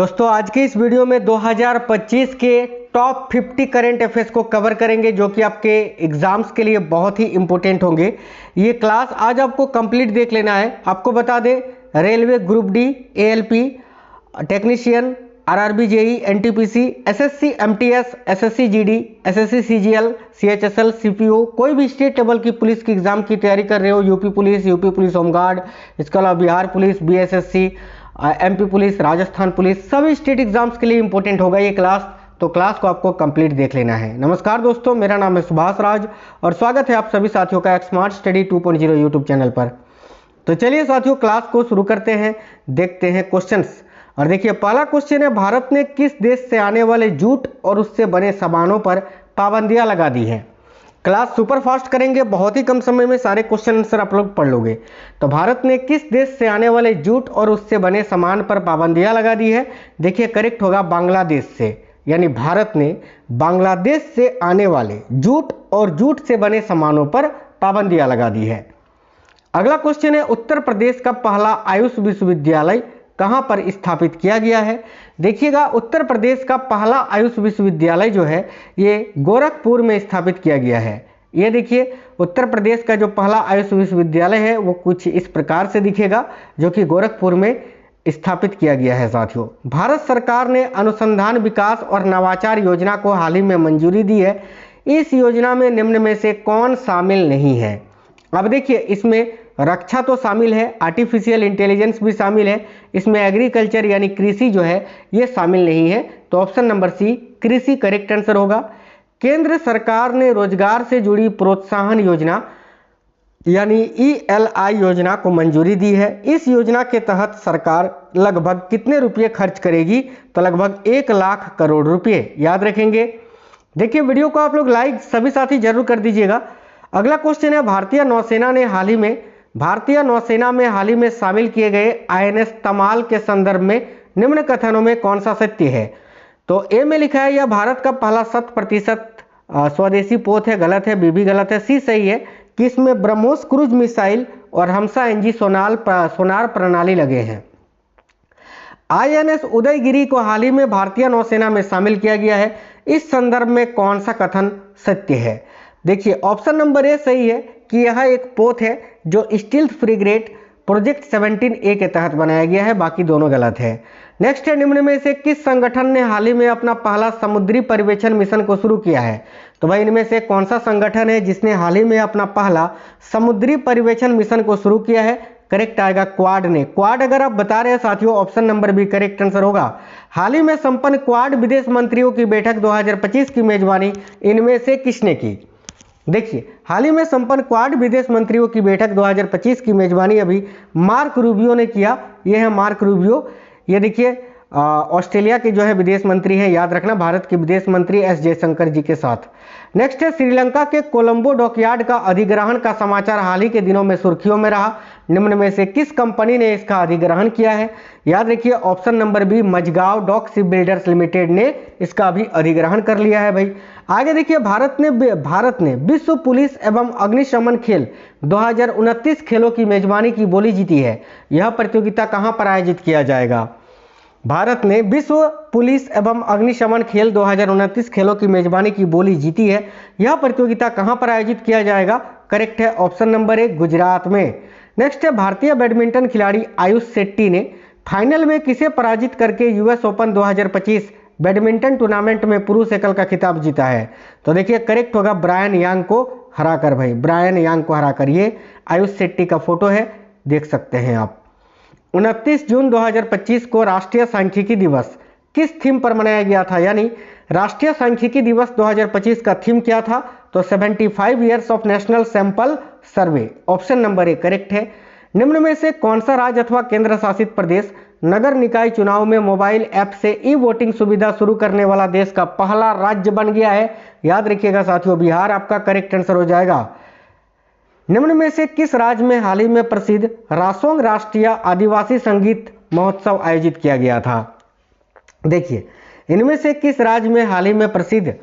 दोस्तों आज के इस वीडियो में 2025 के टॉप 50 करंट अफेयर्स को कवर करेंगे जो कि आपके एग्जाम्स के लिए बहुत ही इंपॉर्टेंट होंगे। ये क्लास आज आपको कंप्लीट देख लेना है। आपको बता दें, railway group D, ALP technician, RRB JE, NTPC, SSC MTS, SSC GD, SSC CGL, CHSL, CPO, कोई भी स्टेट लेवल की पुलिस की एग्जाम की तैयारी कर रहे हो, यूपी पुलिस होमगार्ड, इसके अलावा Bihar police, BSSC, MP police, Rajasthan police, सभी स्टेट एग्जाम्स के लिए इंपॉर्टेंट होगा ये क्लास। तो क्लास को आपको कंप्लीट देख लेना है। नमस्कार दोस्तों, मेरा नाम है सुभाष राज और स्वागत है आप सभी साथियों का स्मार्ट स्टडी 2.0 यूट्यूब चैनल पर। तो चलिए साथियों, क्लास को शुरू करते हैं, देखते हैं क्वेश्चंस। और देखिए पहला क्वेश्चन है, भारत ने किस देश से आने वाले जूट और उससे बने सामानों पर पाबंदियां लगा दी हैं। क्लास सुपर फास्ट करेंगे, बहुत ही कम समय में सारे क्वेश्चन आंसर आप लोग पढ़ लोगे। तो भारत ने किस देश से आने वाले जूट और उससे बने सामान पर पाबंदियां लगा दी है। देखिए करेक्ट होगा बांग्लादेश से, यानी भारत ने बांग्लादेश से आने वाले जूट और जूट से बने सामानों पर पाबंदियां लगा दी है। अगला क्वेश्चन है, उत्तर प्रदेश का पहला आयुष विश्वविद्यालय कहां पर स्थापित किया गया है। देखिएगा उत्तर प्रदेश का पहला आयुष विश्वविद्यालय जो है ये गोरखपुर में स्थापित किया गया है। ये देखिए उत्तर प्रदेश का जो पहला आयुष विश्वविद्यालय है वो कुछ इस प्रकार से दिखेगा, जो कि गोरखपुर में स्थापित किया गया है। साथियों, भारत सरकार ने अनुसंधान विकास और नवाचार योजना को हाल ही में मंजूरी दी है। इस योजना में निम्न में से कौन शामिल नहीं है। अब देखिए इसमें रक्षा तो शामिल है, आर्टिफिशियल इंटेलिजेंस भी शामिल है, इसमें एग्रीकल्चर यानी कृषि जो है ये शामिल नहीं है। तो ऑप्शन नंबर सी कृषि करेक्ट आंसर होगा। केंद्र सरकार ने रोजगार से जुड़ी प्रोत्साहन योजना यानी ELI योजना को मंजूरी दी है। इस योजना के तहत सरकार लगभग कितने रुपये खर्च करेगी, तो लगभग 1 लाख करोड़ रुपये। याद रखेंगे। देखिए वीडियो को आप लोग लाइक सभी साथी जरूर कर दीजिएगा। अगला क्वेश्चन है, भारतीय नौसेना में हाल ही में शामिल किए गए INS तमाल के संदर्भ में निम्न कथनों में कौन सा सत्य है। तो ए में लिखा है यह भारत का पहला 100% स्वदेशी पोत है, गलत है। बी भी गलत है। सी सही है कि इसमें ब्रह्मोस क्रूज मिसाइल और हमसा NG सोनार प्रणाली लगे हैं। INS उदयगिरी को हाल ही में भारतीय नौसेना में शामिल किया गया है। इस संदर्भ में कौन सा कथन सत्य है। देखिए ऑप्शन नंबर ए सही है कि यह एक पोत है जो स्टील्थ फ्रिगेट प्रोजेक्ट 17A के तहत बनाया गया है, बाकी दोनों गलत है। नेक्स्ट है, निम्न में से किस संगठन ने हाल ही में अपना पहला समुद्री पर्यवेक्षण मिशन को शुरू किया है। तो भाई इनमें से कौन सा संगठन है जिसने हाल ही में अपना पहला समुद्री पर्यवेक्षण मिशन को शुरू किया है। करेक्ट आएगा क्वाड ने। क्वाड अगर आप बता रहे हैं साथियों, option number B correct answer होगा। हाल ही में संपन्न क्वाड विदेश मंत्रियों की बैठक 2025 की मेजबानी इनमें से किसने की। देखिए हाल ही में संपन्न क्वाड विदेश मंत्रियों की बैठक 2025 की मेजबानी अभी मार्क रूबियो ने किया। ये है मार्क रूबियो। ये देखिए ऑस्ट्रेलिया के जो है विदेश मंत्री हैं, याद रखना, भारत के विदेश मंत्री एस जयशंकर जी के साथ। नेक्स्ट है, श्रीलंका के कोलंबो डॉकयार्ड का अधिग्रहण का समाचार हाल ही के दिनों में सुर्खियों में रहा। निम्न में से किस कंपनी ने इसका अधिग्रहण किया है। याद रखिए option number B Mazagon dock shipbuilders limited ने इसका अभी अधिग्रहण कर लिया है भाई। आगे देखिए, भारत ने विश्व पुलिस एवं अग्निशमन खेल 2029 खेलों की मेजबानी की बोली जीती है। यह प्रतियोगिता कहां पर आयोजित किया जाएगा। भारत ने विश्व पुलिस एवं अग्निशमन खेल 2029 खेलों की मेजबानी की बोली जीती है। यह प्रतियोगिता कहां पर आयोजित किया जाएगा। करेक्ट है ऑप्शन नंबर ए गुजरात में। नेक्स्ट है, भारतीय बैडमिंटन खिलाड़ी आयुष शेट्टी ने फाइनल में किसे पराजित करके US ओपन 2025 बैडमिंटन टूर्नामेंट में पुरुष एकल का खिताब जीता है। तो देखिए करेक्ट होगा ब्रायन यांग को हराकर भाई, ब्रायन यांग को हराकर। ये आयुष शेट्टी का फोटो है, देख सकते हैं आप। 29 जून 2025 को राष्ट्रीय सांख्यिकी दिवस किस थीम पर मनाया गया था, यानी राष्ट्रीय सांख्यिकी दिवस 2025 का थीम क्या था। तो 75 years of national sample survey. Option number A correct है। निम्न में से कौन सा राज्य अथवा केंद्र शासित प्रदेश नगर निकाय चुनाव में मोबाइल ऐप से ई-वोटिंग सुविधा शुरू करने वाला देश का पहला राज्य बन गया है। याद रखिएगा साथियों, बिहार आपका करेक्ट आंसर हो जाएगा। निम्न में से किस राज्य में हाल ही में प्रसिद्ध रासोंग राष्ट्रीय आदिवासी संगीत महोत्सव आयोजित किया गया था। देखिए इनमें से किस राज्य में हाल ही में प्रसिद्ध,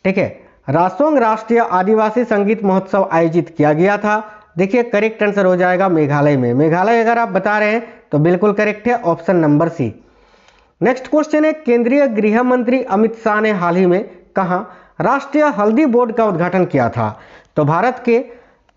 ठीक है, रासोंग राष्ट्रीय आदिवासी संगीत महोत्सव आयोजित किया गया था। देखिए करेक्ट आंसर हो जाएगा मेघालय में। मेघालय अगर आप बता रहे हैं तो बिल्कुल करेक्ट है, option number C. Next question है, केंद्रीय गृह मंत्री अमित शाह ने हाल ही में कहाँ राष्ट्रीय हल्दी बोर्ड का उद्घाटन किया था? तो भारत के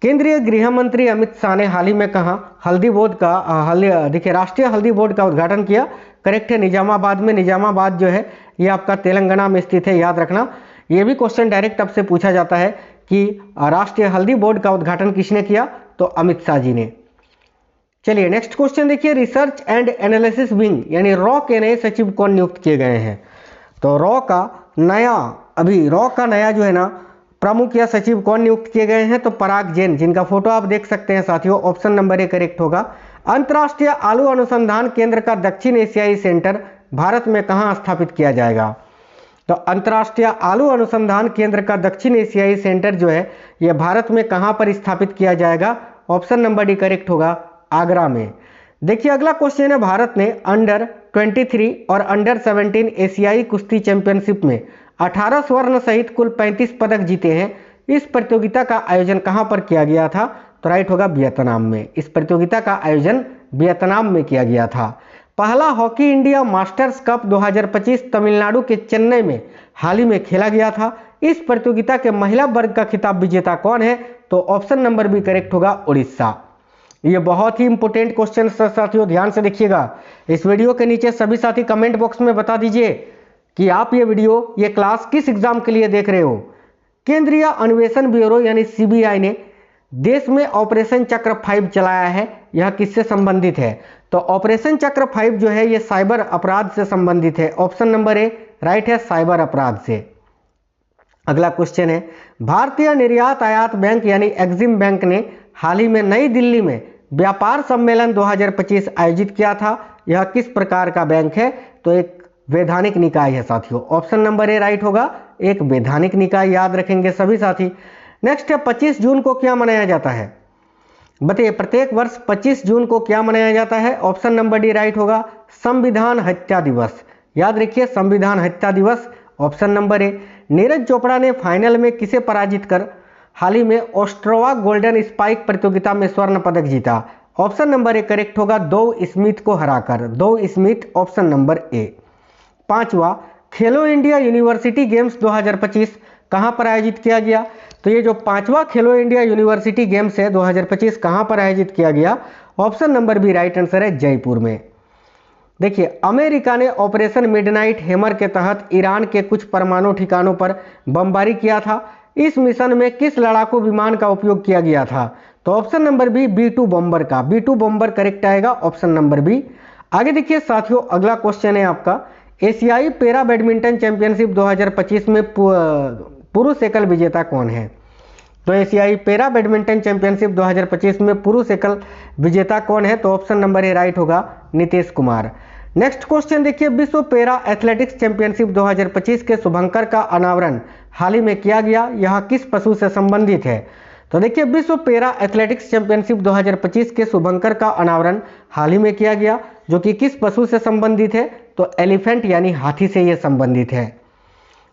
केंद्रीय गृह मंत्री अमित शाह ने हाल ही में कहाँ हल्दी बोर्ड का देखिए राष्ट्रीय हल्दी बोर्ड का उद्घाटन किया? करेक्ट है, निजामाबाद में। निजामाबाद जो है ये आपका तेलंगाना में स्थित है, याद रखना। ये भी क्वेश्चन डायरेक्ट आपसे पूछा जाता है कि राष्ट्रीय हल्दी बोर्ड का उद्घाटन किसने किया? तो अमित शाह जी ने। चलिए नेक्स्ट क्वेश्चन देखिए, रिसर्च एंड एनालिसिस विंग यानी रॉ के नए सचिव कौन नियुक्त किए गए हैं? तो रॉ का नया जो है ना प्रमुख या सचिव कौन नियुक्त किए गए हैं? तो पराग जैन, जिनका फोटो आप देख सकते हैं साथियों। ऑप्शन नंबर ए करेक्ट होगा। अंतर्राष्ट्रीय आलू अनुसंधान केंद्र का दक्षिण एशियाई सेंटर भारत में कहां स्थापित किया जाएगा? तो अंतर्राष्ट्रीय आलू अनुसंधान केंद्र का दक्षिण एशियाई सेंटर जो है यह भारत में कहां पर स्थापित किया जाएगा? ऑप्शन नंबर डी करेक्ट होगा, आगरा में। देखिए अगला क्वेश्चन है, भारत ने अंडर 23 और अंडर 17 एशियाई कुश्ती चैंपियनशिप में 18 स्वर्ण सहित कुल 35 पदक जीते हैं। इस प्रतियोगिता का आयोजन कहां पर किया गया था? तो राइट होगा, वियतनाम में। इस प्रतियोगिता का आयोजन वियतनाम में किया गया था। पहला hockey India masters cup 2025 Tamil Nadu के चेन्नई में हाल ही में खेला गया था। इस प्रतियोगिता के महिला वर्ग का खिताब विजेता कौन है? तो ऑप्शन नंबर बी करेक्ट होगा, उड़ीसा। ये बहुत ही इंपॉर्टेंट क्वेश्चन साथियों, ध्यान से देखिएगा। इस वीडियो के नीचे सभी साथी कमेंट बॉक्स में बता दीजिए कि आप ये क्लास किस एग्जाम के लिए देख रहे हो। केंद्रीय अन्वेषण ब्यूरो यानी सीबीआई ने देश में ऑपरेशन चक्र 5 चलाया है, यह किससे संबंधित है? तो ऑपरेशन चक्र 5 जो है ये साइबर अपराध से संबंधित है। ऑप्शन नंबर ए राइट है, साइबर अपराध से। अगला क्वेश्चन है, भारतीय निर्यात आयात बैंक यानी एक्जिम बैंक ने हाल ही में नई दिल्ली में व्यापार सम्मेलन 2025 आयोजित किया था। यह किस प्रकार का बैंक है? तो एक वैधानिक निकाय है साथियों। ऑप्शन नंबर ए राइट होगा, एक वैधानिक निकाय, याद रखेंगे सभी साथी। नेक्स्ट है, 25 जून को क्या मनाया जाता है? बताइए, प्रत्येक वर्ष 25 जून को क्या मनाया जाता है? ऑप्शन नंबर डी राइट होगा, संविधान हत्या दिवस। याद रखिए, संविधान हत्या दिवस। ऑप्शन नंबर ए। नीरज चोपड़ा ने फाइनल में किसे पराजित कर हाल ही में ओस्ट्रोवा गोल्डन स्पाइक प्रतियोगिता में स्वर्ण पदक जीता? ऑप्शन नंबर ए करेक्ट होगा, डोव स्मिथ को हराकर। डोव स्मिथ, ऑप्शन नंबर ए। पांचवा, खेलो इंडिया यूनिवर्सिटी गेम्स 2025 कहां पर आयोजित किया गया? तो ये जो पांचवा खेलो इंडिया यूनिवर्सिटी गेम्स है 2025 कहां पर आयोजित किया गया? Option number B right answer है, जयपुर में। देखिए, अमेरिका ने ऑपरेशन मिडनाइट हैमर के तहत ईरान के कुछ परमाणु ठिकानों पर बमबारी किया था। इस मिशन में किस लड़ाकू विमान का उपयोग किया गया था? तो option number B, B-2 bomber का। B-2 बॉम्बर करेक्ट आएगा, ऑप्शन नंबर बी। आगे देखिए साथियों, अगला क्वेश्चन है आपका, एशियाई पैरा बैडमिंटन चैंपियनशिप 2025 में पुरुष एकल विजेता कौन है? तो एशियाई पैरा बैडमिंटन चैंपियनशिप 2025 में पुरुष एकल विजेता कौन है? तो ऑप्शन नंबर ए राइट होगा, नीतीश कुमार। नेक्स्ट क्वेश्चन देखिए, विश्व पैरा एथलेटिक्स चैंपियनशिप 2025 के शुभंकर का अनावरण हाल ही में किया गया। यह किस पशु से संबंधित है? तो देखिए, विश्व पैरा एथलेटिक्स चैंपियनशिप 2025 के शुभंकर का अनावरण हाल ही में किया गया, जो कि किस पशु से संबंधित है? तो एलिफेंट यानी हाथी से यह संबंधित है।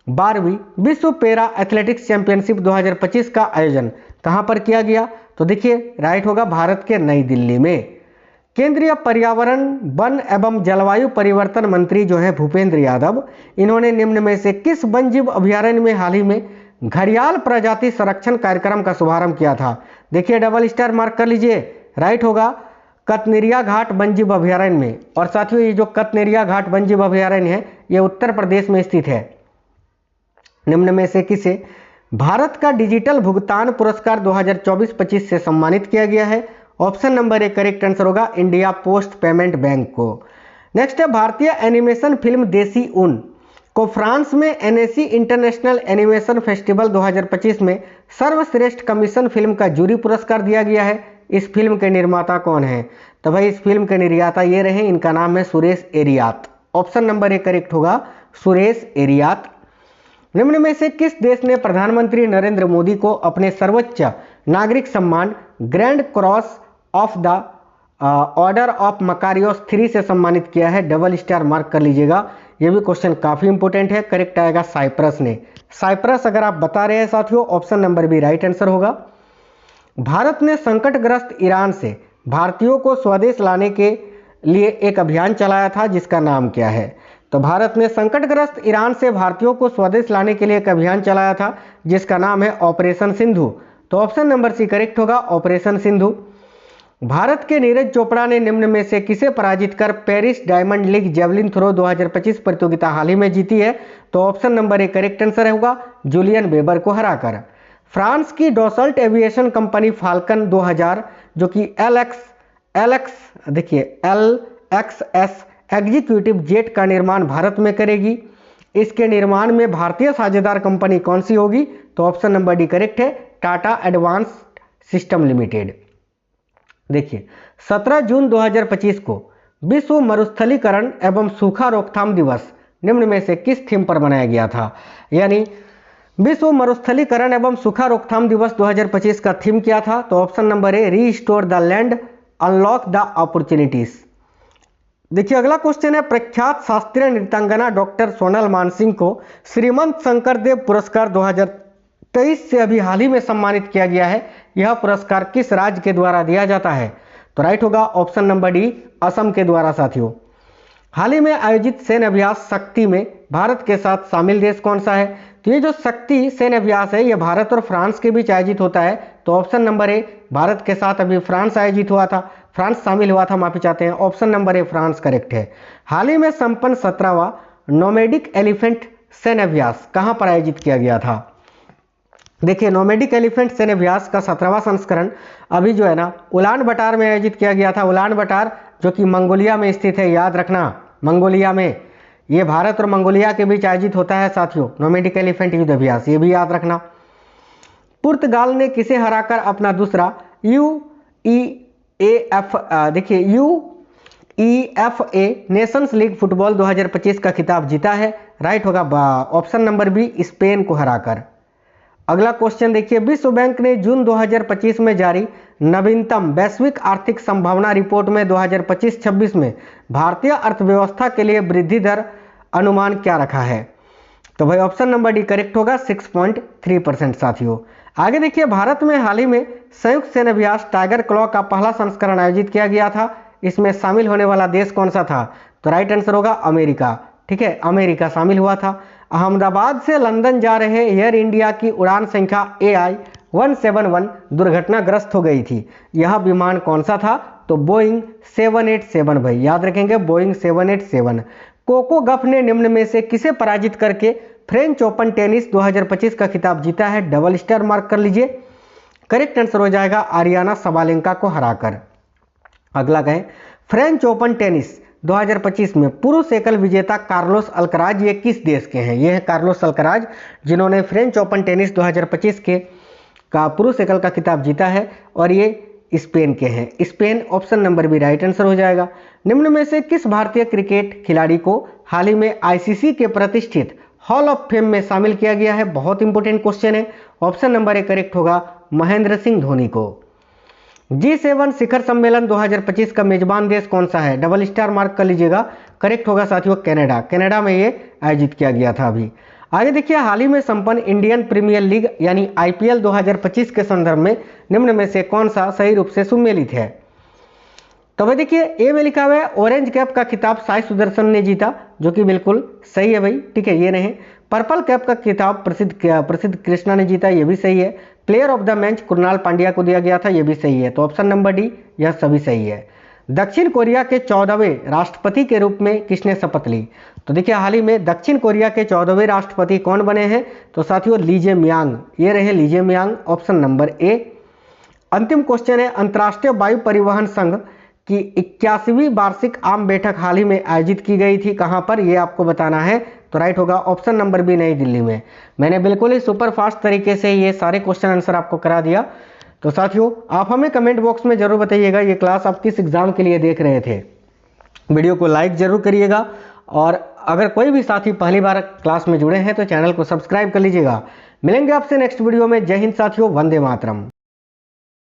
12वीं विश्व पैरा एथलेटिक्स चैंपियनशिप 2025 का आयोजन कहां पर किया गया? तो देखिए राइट होगा, भारत के नई दिल्ली में। केंद्रीय पर्यावरण, वन एवं जलवायु परिवर्तन मंत्री जो है भूपेंद्र यादव, इन्होंने निम्न में से किस वन्यजीव अभयारण्य में हाल ही में घड़ियाल प्रजाति संरक्षण कार्यक्रम का शुभारंभ किया था? देखिए डबल स्टार मार्क कर लीजिए, राइट होगा, कतनेरिया घाट वन्यजीव अभयारण्य में। और साथियों, ये जो कतनेरिया घाट वन्यजीव अभयारण्य है ये उत्तर प्रदेश में स्थित है। निम्न में से किसे भारत का डिजिटल भुगतान पुरस्कार 2024-25 से सम्मानित किया गया है? Option number A correct answer होगा, इंडिया पोस्ट पेमेंट बैंक को। नेक्स्ट है, भारतीय एनिमेशन फिल्म देसी ऊन को फ्रांस में NAC इंटरनेशनल एनिमेशन फेस्टिवल 2025 में सर्वश्रेष्ठ कमीशन फिल्म का जूरी पुरस्कार दिया गया है। इस फिल्म के निर्माता कौन है? तो भाई इस फिल्म के निर्माता ये रहे, इनका नाम है सुरेश एरियात। ऑप्शन नंबर ए करेक्ट होगा, सुरेश एरियात। निम्न में से किस देश ने प्रधानमंत्री नरेंद्र मोदी को अपने सर्वोच्च नागरिक सम्मान grand cross of the order of Makarios 3 से सम्मानित किया है? डबल स्टार मार्क कर लीजिएगा, यह भी क्वेश्चन काफी इंपोर्टेंट है। करेक्ट आएगा साइप्रस ने। साइप्रस अगर आप बता रहे हैं साथियों, option number B right answer होगा। भारत ने संकटग्रस्त ईरान से भारतीयों को स्वदेश लाने के लिए एक अभियान चलाया था, जिसका नाम क्या है? तो भारत ने संकटग्रस्त ईरान से भारतीयों को स्वदेश लाने के लिए एक अभियान चलाया था जिसका नाम है ऑपरेशन सिंधु। तो ऑप्शन नंबर सी करेक्ट होगा, ऑपरेशन सिंधु। भारत के नीरज चोपड़ा ने निम्न में से किसे पराजित कर Paris diamond league javelin throw 2025 प्रतियोगिता हाल ही में जीती है? तो option number A correct answer होगा, जूलियन वेबर को हराकर। फ्रांस की डॉसल्ट एविएशन कंपनी फाल्कन 2000 जो कि LXS एग्जीक्यूटिव जेट का निर्माण भारत में करेगी। इसके निर्माण में भारतीय साझेदार कंपनी कौन सी होगी? तो ऑप्शन नंबर डी करेक्ट है, टाटा एडवांस्ड सिस्टम लिमिटेड। देखिए 17 जून 2025 को विश्व मरुस्थलीकरण एवं सूखा रोकथाम दिवस निम्न में से किस थीम पर मनाया गया था? यानी विश्व मरुस्थलीकरण एवं सूखा रोकथाम दिवस 2025 का थीम क्या था? तो option number A, restore the land unlock the opportunities. देखिए अगला क्वेश्चन है, प्रख्यात शास्त्रीय नृत्यांगना डॉक्टर सोनल मानसिंह को श्रीमंत शंकरदेव पुरस्कार 2023 से अभी हाल ही में सम्मानित किया गया है। यह पुरस्कार किस राज्य के द्वारा दिया जाता है? तो राइट होगा ऑप्शन नंबर डी, असम के द्वारा। साथियों हाल ही में आयोजित सैन्य अभ्यास शक्ति में भारत के साथ शामिल देश कौन सा है? तो ये जो शक्ति सैन्य अभ्यास है ये भारत और फ्रांस के बीच आयोजित होता है। तो ऑप्शन नंबर ए, भारत के साथ अभी फ्रांस आयोजित हुआ था, फ्रांस शामिल हुआ था, माफी चाहते हैं। ऑप्शन नंबर ए, फ्रांस करेक्ट है। हाल ही में संपन्न 17वां नोमैडिक एलिफेंट सैन्य अभ्यास कहां पर आयोजित किया गया था? देखिए नोमैडिक एलिफेंट सैन्य अभ्यास का 17वां संस्करण अभी जो है ना उलान बटार में आयोजित किया गया था। उलान बटार जो कि मंगोलिया में स्थित है, याद रखना, मंगोलिया में। ये भारत और मंगोलिया के बीच आयोजित होता है साथियों, नोमैडिक एलिफेंट युद्ध अभ्यास, ये भी याद रखना। पुर्तगाल ने किसे हराकर अपना दूसरा UEFA नेशंस लीग फुटबॉल 2025 का खिताब जीता है? राइट होगा ऑप्शन नंबर बी, स्पेन को हराकर। अगला क्वेश्चन देखिए, विश्व बैंक ने जून 2025 में जारी नवीनतम वैश्विक आर्थिक संभावना रिपोर्ट में 2025-26 में भारतीय अर्थव्यवस्था के लिए वृद्धि दर अनुमान क्या रखा है? तो भाई ऑप्शन नंबर डी करेक्ट होगा, 6.3% साथियों। आगे देखिए, भारत में हाल ही में संयुक्त सैन्य अभ्यास टाइगर क्लॉ का पहला संस्करण आयोजित किया गया था। इसमें शामिल होने वाला देश कौन सा था? तो राइट आंसर होगा अमेरिका। ठीक है, अमेरिका शामिल हुआ था। अहमदाबाद से लंदन जा रहे एयर इंडिया की उड़ान संख्या AI 171 दुर्घटनाग्रस्त हो गई थी। यह विमान कौन सा था? तो बोइंग 787 भाई, याद रखेंगे, बोइंग 787। कोको गफ ने निम्न में से किसे पराजित करके फ्रेंच ओपन टेनिस 2025 का खिताब जीता है? डबल स्टार मार्क कर लीजिए, करेक्ट आंसर हो जाएगा आरियाना सबालेंका को हराकर। अगला कहें, फ्रेंच ओपन टेनिस 2025 में पुरुष एकल विजेता कार्लोस अल्कराज ये किस देश के हैं? ये है कार्लोस अल्कराज जिन्होंने फ्रेंच ओपन टेनिस 2025 का पुरुष एकल का खिताब जीता है और ये स्पेन के हैं। Spain option number B right answer हो जाएगा। निम्न में से किस भारतीय क्रिकेट खिलाड़ी को हाल ही में ICC के प्रतिष्ठित हॉल ऑफ फेम में शामिल किया गया है? बहुत इंपॉर्टेंट क्वेश्चन है। ऑप्शन नंबर ए करेक्ट होगा, महेंद्र सिंह धोनी को। G7 शिखर सम्मेलन 2025 का मेजबान देश कौन सा है? डबल स्टार मार्क कर लीजिएगा, करेक्ट होगा साथियों कनाडा। कनाडा में ये आयोजित किया गया था अभी। आगे देखिए, हाल ही में संपन्न इंडियन प्रीमियर लीग यानी IPL 2025 के संदर्भ में निम्न में से कौन सा सही रूप से सुमेलित है? तो भाई देखिए, ए में लिखा हुआ है ऑरेंज कैप का खिताब साई सुदर्शन ने जीता, जो कि बिल्कुल सही है भाई। ठीक है, ये नहीं। पर्पल कैप का खिताब प्रसिद्ध कृष्णा ने जीता, ये भी सही है। Player of the match Kunal Pandya को दिया गया था, ये भी सही है। तो ऑप्शन नंबर डी, यह सभी सही है। दक्षिण कोरिया के 14वें राष्ट्रपति के रूप में किसने शपथ ली? तो देखिए, हाल ही में दक्षिण कोरिया के 14वें राष्ट्रपति कौन बने हैं? तो साथियों ली जे-म्यांग, ये रहे ली जे-म्यांग, ऑप्शन नंबर ए। अंतिम क्वेश्चन है, अंतर्राष्ट्रीय वायु परिवहन संघ की 81वीं वार्षिक आम बैठक हाल ही में आयोजित की गई थी, कहां पर, ये आपको बताना है। तो राइट होगा ऑप्शन नंबर बी, नई दिल्ली में। मैंने बिल्कुल ही सुपर फास्ट तरीके से ये सारे क्वेश्चन आंसर आपको करा दिया। तो साथियों आप हमें कमेंट बॉक्स में जरूर बताइएगा ये क्लास आप किस एग्जाम के लिए देख रहे थे। वीडियो को लाइक जरूर करिएगा और अगर कोई भी साथी पहली बार क्लास में जुड़े हैं तो चैनल को सब्सक्राइब कर लीजिएगा। मिलेंगे आपसे नेक्स्ट वीडियो में। जय हिंद साथियों, वंदे मातरम।